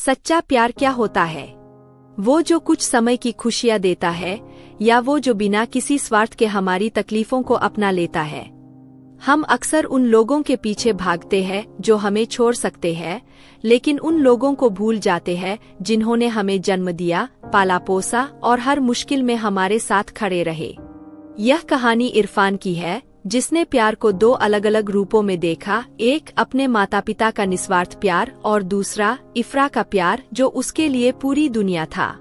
सच्चा प्यार क्या होता है? वो जो कुछ समय की खुशियां देता है, या वो जो बिना किसी स्वार्थ के हमारी तकलीफों को अपना लेता है? हम अक्सर उन लोगों के पीछे भागते हैं जो हमें छोड़ सकते हैं, लेकिन उन लोगों को भूल जाते हैं जिन्होंने हमें जन्म दिया, पाला पोसा और हर मुश्किल में हमारे साथ खड़े रहे। यह कहानी इरफान की है, जिसने प्यार को दो अलग अलग रूपों में देखा, एक अपने माता पिता का निस्वार्थ प्यार और दूसरा इफ्रा का प्यार जो उसके लिए पूरी दुनिया था।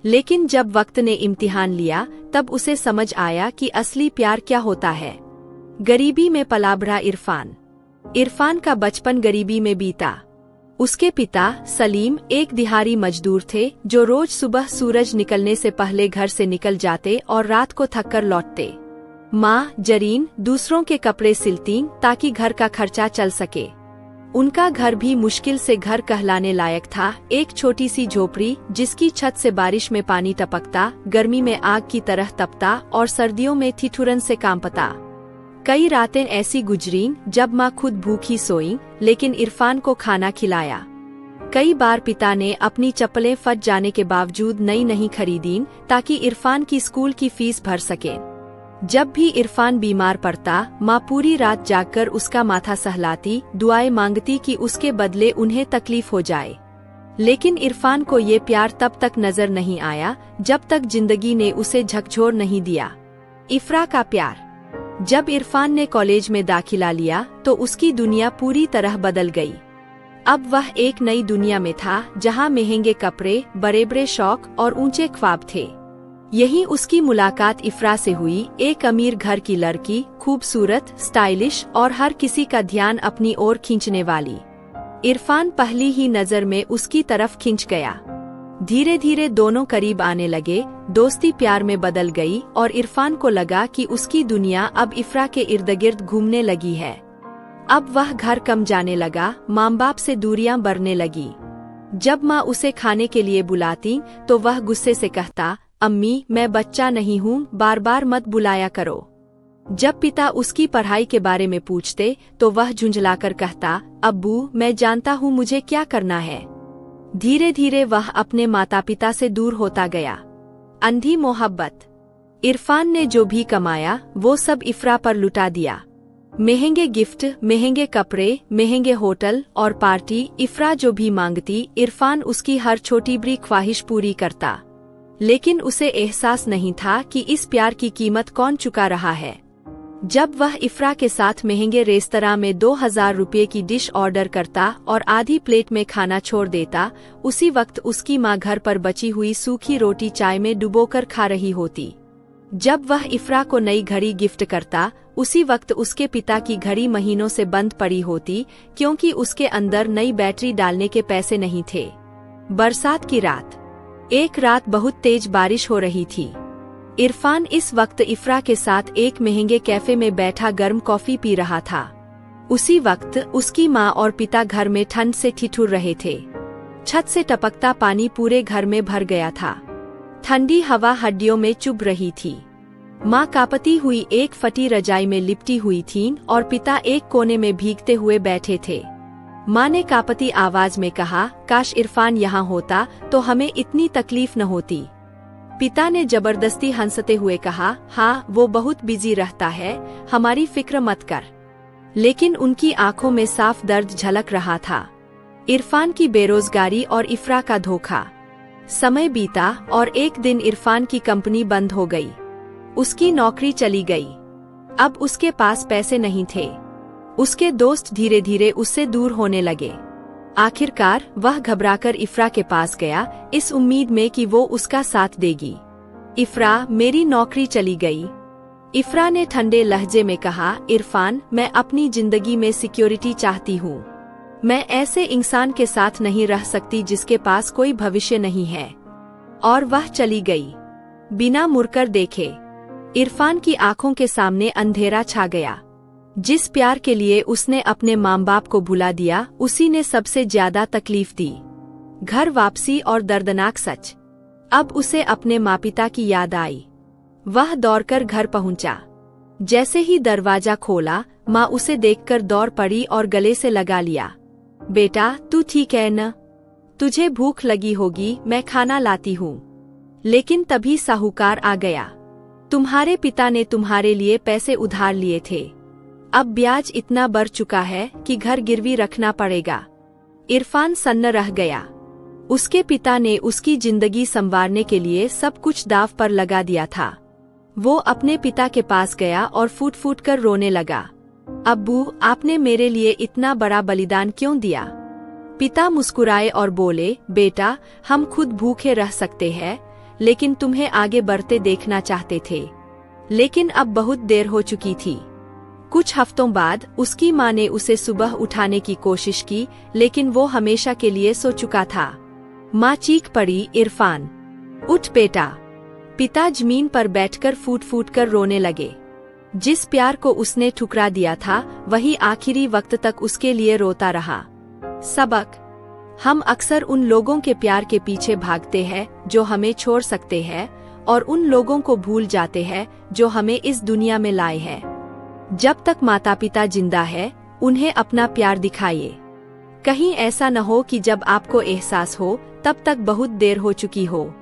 लेकिन जब वक्त ने इम्तिहान लिया, तब उसे समझ आया कि असली प्यार क्या होता है। गरीबी में पला बढ़ा इरफान का बचपन गरीबी में बीता। उसके पिता सलीम एक दिहाड़ी मजदूर थे जो रोज सुबह सूरज निकलने से पहले घर से निकल जाते और रात को थककर लौटते। माँ जरीन दूसरों के कपड़े सिलती ताकि घर का खर्चा चल सके। उनका घर भी मुश्किल से घर कहलाने लायक था, एक छोटी सी झोपड़ी जिसकी छत से बारिश में पानी टपकता, गर्मी में आग की तरह तपता और सर्दियों में ठिठुरन से कांपता। कई रातें ऐसी गुजरीं जब माँ खुद भूखी सोई, लेकिन इरफान को खाना खिलाया। कई बार पिता ने अपनी चप्पलें फट जाने के बावजूद नई नहीं खरीदीं ताकि इरफान की स्कूल की फीस भर सके। जब भी इरफान बीमार पड़ता, माँ पूरी रात जागकर उसका माथा सहलाती, दुआएं मांगती कि उसके बदले उन्हें तकलीफ हो जाए। लेकिन इरफान को ये प्यार तब तक नजर नहीं आया जब तक जिंदगी ने उसे झकझोर नहीं दिया। इफ्रा का प्यार। जब इरफान ने कॉलेज में दाखिला लिया तो उसकी दुनिया पूरी तरह बदल गई। अब वह एक नई दुनिया में था जहाँ महंगे कपड़े, बड़े बड़े शौक और ऊंचे ख्वाब थे। यही उसकी मुलाकात इफ्रा से हुई, एक अमीर घर की लड़की, खूबसूरत, स्टाइलिश और हर किसी का ध्यान अपनी ओर खींचने वाली। इरफान पहली ही नजर में उसकी तरफ खिंच गया। धीरे धीरे दोनों करीब आने लगे, दोस्ती प्यार में बदल गई और इरफान को लगा कि उसकी दुनिया अब इफ्रा के इर्द गिर्द घूमने लगी है। अब वह घर कम जाने लगा, माँ बाप से दूरियां बढ़ने लगी। जब माँ उसे खाने के लिए बुलाती तो वह गुस्से से कहता, अम्मी मैं बच्चा नहीं हूँ, बार बार मत बुलाया करो। जब पिता उसकी पढ़ाई के बारे में पूछते तो वह झुंझलाकर कहता, अब्बू मैं जानता हूँ मुझे क्या करना है। धीरे धीरे वह अपने माता पिता से दूर होता गया। अंधी मोहब्बत। इरफान ने जो भी कमाया वो सब इफ्रा पर लुटा दिया। महंगे गिफ्ट, महंगे कपड़े, महंगे होटल और पार्टी, इफ्रा जो भी मांगती इरफान उसकी हर छोटी बड़ी ख्वाहिश पूरी करता। लेकिन उसे एहसास नहीं था कि इस प्यार की कीमत कौन चुका रहा है। जब वह इफ्रा के साथ महंगे रेस्तरां में 2000 रुपये की डिश ऑर्डर करता और आधी प्लेट में खाना छोड़ देता, उसी वक्त उसकी माँ घर पर बची हुई सूखी रोटी चाय में डुबोकर खा रही होती। जब वह इफ्रा को नई घड़ी गिफ्ट करता, उसी वक्त उसके पिता की घड़ी महीनों से बंद पड़ी होती, क्योंकि उसके अंदर नई बैटरी डालने के पैसे नहीं थे। बरसात की रात। एक रात बहुत तेज बारिश हो रही थी। इरफान इस वक्त इफ्रा के साथ एक महंगे कैफे में बैठा गर्म कॉफी पी रहा था। उसी वक्त उसकी माँ और पिता घर में ठंड से ठिठुर रहे थे। छत से टपकता पानी पूरे घर में भर गया था। ठंडी हवा हड्डियों में चुभ रही थी। माँ कांपती हुई एक फटी रजाई में लिपटी हुई थीं और पिता एक कोने में भीगते हुए बैठे थे। माँ ने कांपती आवाज में कहा, काश इरफान यहाँ होता तो हमें इतनी तकलीफ न होती। पिता ने जबरदस्ती हंसते हुए कहा, हाँ वो बहुत बिजी रहता है, हमारी फिक्र मत कर। लेकिन उनकी आंखों में साफ दर्द झलक रहा था। इरफान की बेरोजगारी और इफ्रा का धोखा। समय बीता और एक दिन इरफान की कंपनी बंद हो गई। उसकी नौकरी चली गई। अब उसके पास पैसे नहीं थे। उसके दोस्त धीरे धीरे उससे दूर होने लगे। आखिरकार वह घबराकर इफ्रा के पास गया, इस उम्मीद में कि वो उसका साथ देगी। इफ्रा मेरी नौकरी चली गई। इफ्रा ने ठंडे लहजे में कहा, इरफान मैं अपनी जिंदगी में सिक्योरिटी चाहती हूँ। मैं ऐसे इंसान के साथ नहीं रह सकती जिसके पास कोई भविष्य नहीं है। और वह चली गई बिना मुड़कर देखे। इरफान की आंखों के सामने अंधेरा छा गया। जिस प्यार के लिए उसने अपने माँ बाप को भुला दिया, उसी ने सबसे ज्यादा तकलीफ दी। घर वापसी और दर्दनाक सच। अब उसे अपने माँ पिता की याद आई। वह दौड़कर घर पहुंचा। जैसे ही दरवाजा खोला, माँ उसे देखकर दौड़ पड़ी और गले से लगा लिया। बेटा तू ठीक है न? तुझे भूख लगी होगी, मैं खाना लाती हूँ। लेकिन तभी साहूकार आ गया। तुम्हारे पिता ने तुम्हारे लिए पैसे उधार लिए थे। अब ब्याज इतना बढ़ चुका है कि घर गिरवी रखना पड़ेगा। इरफान सन्न रह गया। उसके पिता ने उसकी जिंदगी संवारने के लिए सब कुछ दाव पर लगा दिया था। वो अपने पिता के पास गया और फूट फूट कर रोने लगा। अब्बू, आपने मेरे लिए इतना बड़ा बलिदान क्यों दिया? पिता मुस्कुराए और बोले, बेटा, हम खुद भूखे रह सकते हैं, लेकिन तुम्हें आगे बढ़ते देखना चाहते थे। लेकिन अब बहुत देर हो चुकी थी। कुछ हफ्तों बाद उसकी माँ ने उसे सुबह उठाने की कोशिश की, लेकिन वो हमेशा के लिए सो चुका था। माँ चीख पड़ी, इरफान, उठ बेटा। पिता जमीन पर बैठकर फूट फूट कर रोने लगे। जिस प्यार को उसने ठुकरा दिया था, वही आखिरी वक्त तक उसके लिए रोता रहा। सबक: हम अक्सर उन लोगों के प्यार के पीछे भागते हैं जो हमें छोड़ सकते हैं, और उन लोगों को भूल जाते हैं जो हमें इस दुनिया में लाए हैं। जब तक माता पिता जिंदा है, उन्हें अपना प्यार दिखाइए। कहीं ऐसा न हो कि जब आपको एहसास हो, तब तक बहुत देर हो चुकी हो।